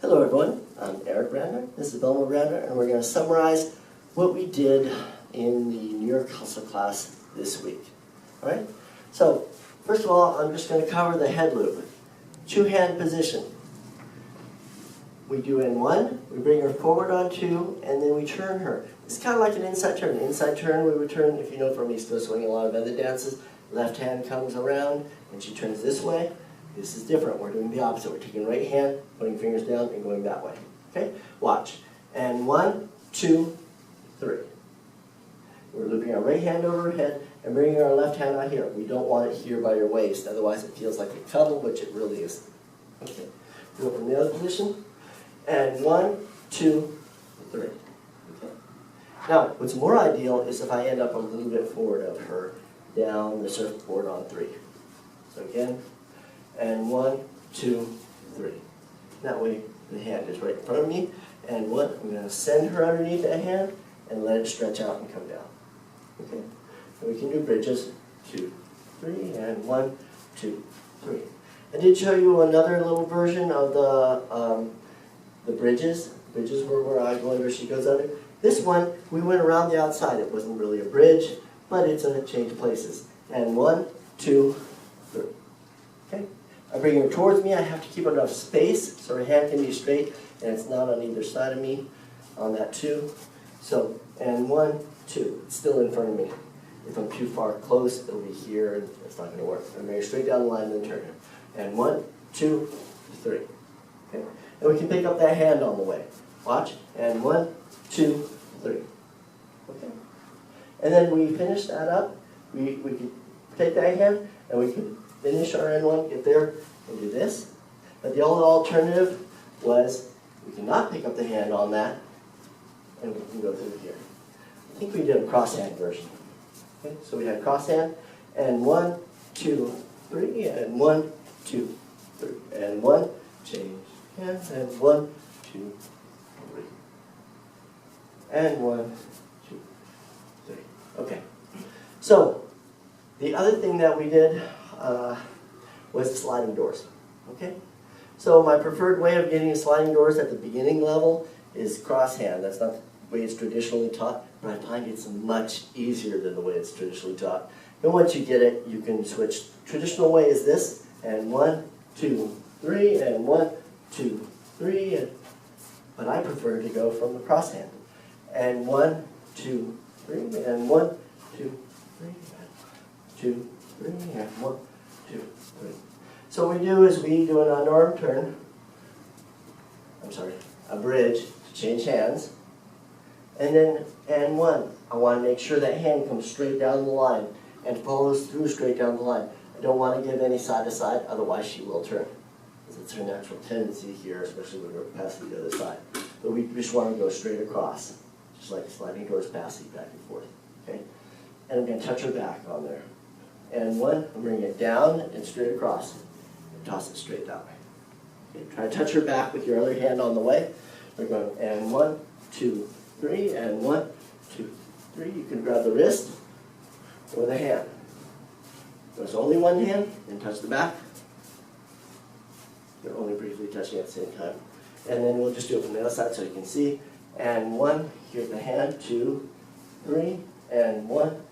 Hello everyone, I'm Eric Brandner, this is Belmo Brandner, and we're going to summarize what we did in the New York Hustle class this week. Alright, so first of all, I'm just going to cover the head loop. Two-hand position. We do N1, we bring her forward on 2, and then we turn her. It's kind of like an inside turn. Inside turn, we would turn, if you know from East Coast swing, a lot of other dances, left hand comes around and she turns this way. This is different. We're doing the opposite. We're taking right hand, putting fingers down, and going that way. Okay? Watch. And 1, 2, 3. We're looping our right hand over her head and bringing our left hand out here. We don't want it here by your waist, otherwise it feels like a cuddle, which it really isn't. Okay. Do it from the other position. And 1, 2, 3. Okay. Now, what's more ideal is if I end up a little bit forward of her down the surfboard on 3. So again, and 1, 2, 3. That way the hand is right in front of me. And I'm going to send her underneath that hand and let it stretch out and come down. Okay? And we can do bridges. 2, 3, and 1, 2, 3. I did show you another little version of the bridges. Bridges where I go under, she goes under. This one, we went around the outside. It wasn't really a bridge, but it's a change of places. And 1, 2, 3. Okay? I bring her towards me. I have to keep enough space so her hand can be straight and it's not on either side of me on that 2. So, and 1, 2. It's still in front of me. If I'm too far close, it'll be here and it's not going to work. I bring her straight down the line and then turn her. And 1, 2, 3. Okay? And we can pick up that hand on the way. Watch. And 1, 2, 3. Okay? And then we finish that up. We can take that hand and we can finish our N1, get there, and do this. But the only alternative was we cannot pick up the hand on that, and we can go through here. I think we did a cross-hand version. Okay, so we had cross-hand, and 1, 2, 3, and 1, 2, 3, and 1, change hands, and 1, 2, 3, and 1, 2, 3. Okay, so the other thing that we did was the sliding doors. Okay? So my preferred way of getting sliding doors at the beginning level is cross-hand. That's not the way it's traditionally taught, but I find it's much easier than the way it's traditionally taught. And once you get it, you can switch. Traditional way is this, and 1, 2, 3, and 1, 2, 3, and, but I prefer to go from the cross-hand. And 1, 2, 3, and 1, 2, 3, and 2, 3, and 1, 2, 3. So what we do is we do an unarmed turn, a bridge to change hands, and then N1. I want to make sure that hand comes straight down the line and follows through straight down the line. I don't want to give any side to side, otherwise she will turn. Because it's her natural tendency here, especially when we're passing the other side. But we just want to go straight across, just like sliding doors passing back and forth. Okay? And I'm going to touch her back on there. And 1, I'm bringing it down and straight across. And toss it straight that way. Okay, try to touch her back with your other hand on the way. We're going, and 1, 2, 3, and 1, 2, 3. You can grab the wrist or the hand. There's only one hand, and touch the back. You're only briefly touching at the same time. And then we'll just do it from the other side so you can see. And 1, here's the hand, 2, 3, and 1,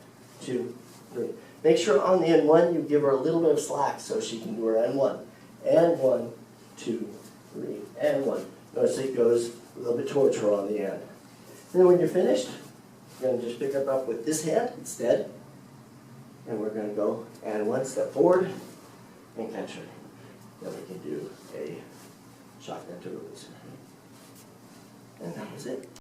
2, 3. Make sure on the N1 you give her a little bit of slack so she can do her N1. And 1, 2, 3, and 1. Notice it goes a little bit towards her on the end. And then when you're finished, you're going to just pick her up with this hand instead. And we're going to go and 1 step forward and catch her. Then we can do a shotgun to release her. And that was it.